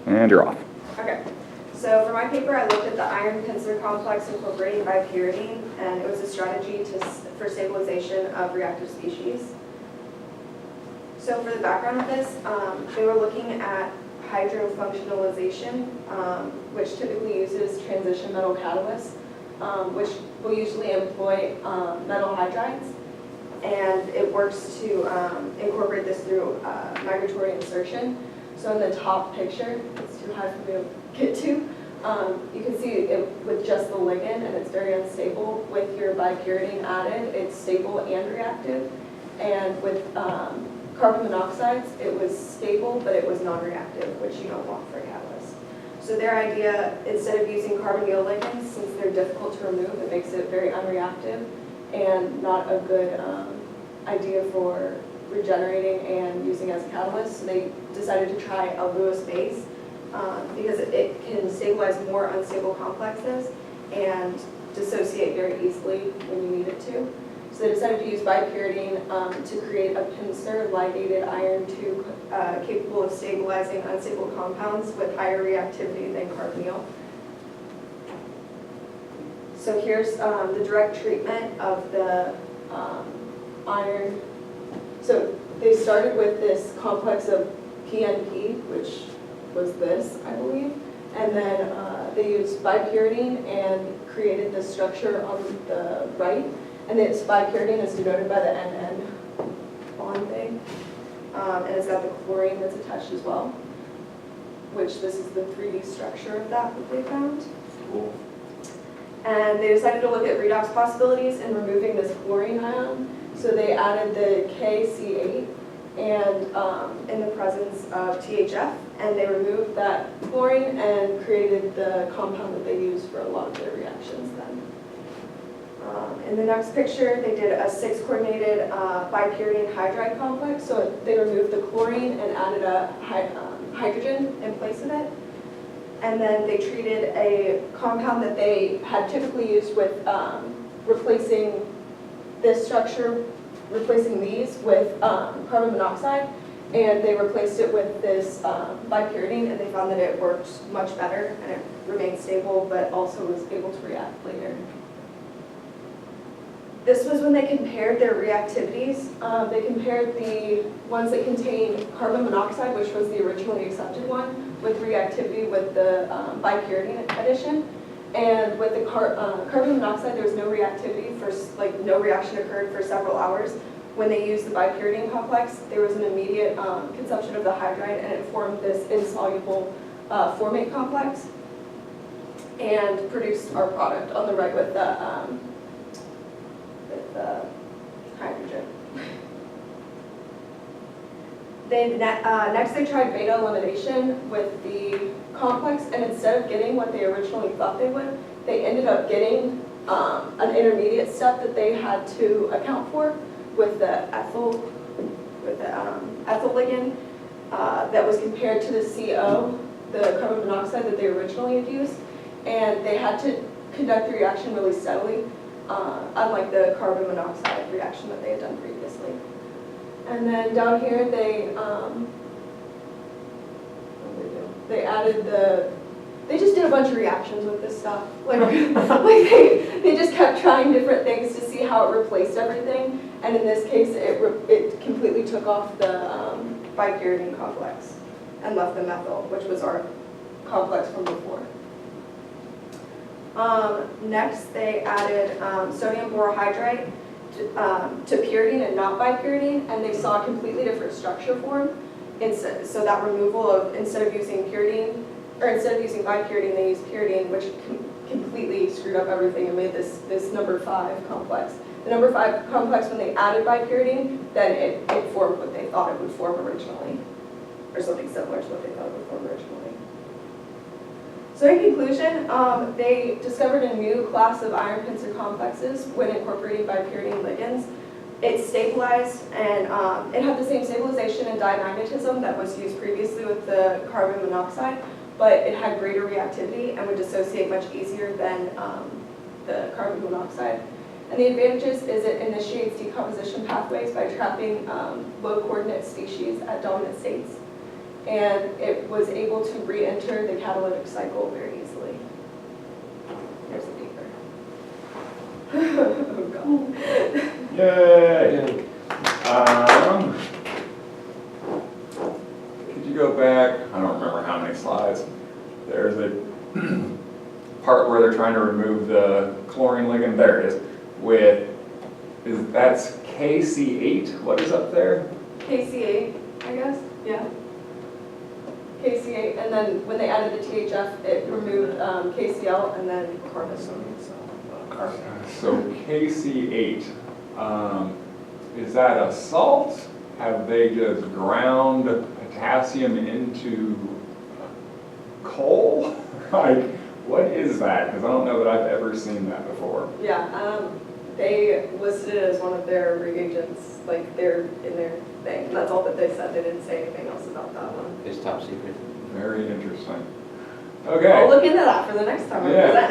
And you're off. Okay, so for my paper, I looked at the iron pincer complex incorporating bipyridine, and it was a strategy for stabilization of reactive species. So for the background of this, they were looking at hydrofunctionalization, which typically uses transition metal catalysts, which will usually employ metal hydrides, and it works to incorporate this through migratory insertion. So in the top picture, it's too high for me to get to, you can see it with just the ligand, and it's very unstable. With your bipyridine added, it's stable and reactive, and with carbon monoxides, it was stable, but it was non-reactive, which you don't want for a catalyst. So their idea, instead of using carbonyl ligands, since they're difficult to remove, it makes it very unreactive and not a good idea for regenerating and using as a catalyst. So they decided to try a Lewis base because it can stabilize more unstable complexes and dissociate very easily when you need it to. So they decided to use bipyridine to create a pincer ligated iron tube capable of stabilizing unstable compounds with higher reactivity than carbonyl. So here's the direct treatment of the iron. So they started with this complex of PNP, which was this, I believe, and then they used bipyridine and created this structure on the right. And this bipyridine is denoted by the NN bond thing. And it's got the chlorine that's attached as well, which this is the 3D structure of that they found. Cool. And they decided to look at redox possibilities in removing this chlorine ion. So they added the KC8 and in the presence of THF, and they removed that chlorine and created the compound that they use for a lot of their reactions then. In the next picture, they did a 6-coordinated bipyridine hydride complex. So they removed the chlorine and added a hydrogen in place of it. And then they treated a compound that they had typically used with replacing this structure, replacing these with carbon monoxide. And they replaced it with this bipyridine, and they found that it worked much better and it remained stable, but also was able to react later. This was when they compared their reactivities. They compared the ones that contain carbon monoxide, which was the originally accepted one, with reactivity with the bipyridine addition. And with the carbon monoxide, there was no reactivity for, no reaction occurred for several hours. When they used the bipyridine complex, there was an immediate consumption of the hydride, and it formed this insoluble formate complex and produced our product on the right with the hydrogen. Next they tried beta elimination with the complex, and instead of getting what they originally thought they would, they ended up getting an intermediate step that they had to account for with the ethyl ligand that was compared to the CO, the carbon monoxide that they originally had used, and they had to conduct the reaction really steadily, unlike the carbon monoxide reaction that they had done previously. And then down here they just did a bunch of reactions with this stuff. They just kept trying different things to see how it replaced everything. And in this case, it completely took off the bipyridine complex and left the methyl, which was our complex from before. Next, they added sodium borohydride to pyridine and not bipyridine, and they saw a completely different structure form. So that removal of, instead of using bipyridine, they used pyridine, which completely screwed up everything and made this number 5 complex. The number 5 complex, when they added bipyridine, then it formed what they thought it would form originally, or something similar to what they thought it would form originally. So in conclusion, they discovered a new class of iron pincer complexes when incorporating bipyridine ligands. It stabilized, and it had the same stabilization and diamagnetism that was used previously with the carbon monoxide, but it had greater reactivity and would dissociate much easier than the carbon monoxide. And the advantages is it initiates decomposition pathways by trapping low coordinate species at dominant states. and it was able to re-enter the catalytic cycle very easily. Here's the paper. Oh, God. Yay! Could you go back? I don't remember how many slides. There's a part where they're trying to remove the chlorine ligand. There it is. That's KC8. What is up there? KC8, I guess, yeah. KC8, and then when they added the THF, it removed KCl and then carbon. So KC8, is that a salt? Have they just ground potassium into coal? Like, what is that? Because I don't know that I've ever seen that before. Yeah, they listed it as one of their reagents, like they're in their thing. And that's all that they said. They didn't say anything else about that one. It's top secret. Very interesting. I'll Okay. look into that for the next time. Yeah.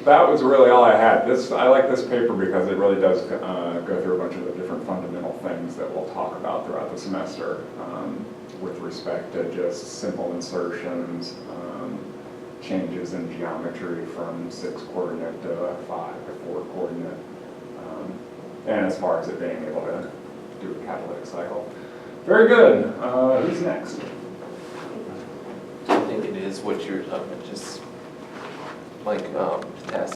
That was really all I had. I like this paper because it really does go through a bunch of the different fundamental things that we'll talk about throughout the semester with respect to just simple insertions, changes in geometry from 6 coordinate to 5 to 4 coordinate, and as far as it being able to do a catalytic cycle. Very good. Who's next? I think it is what you're just like potassium.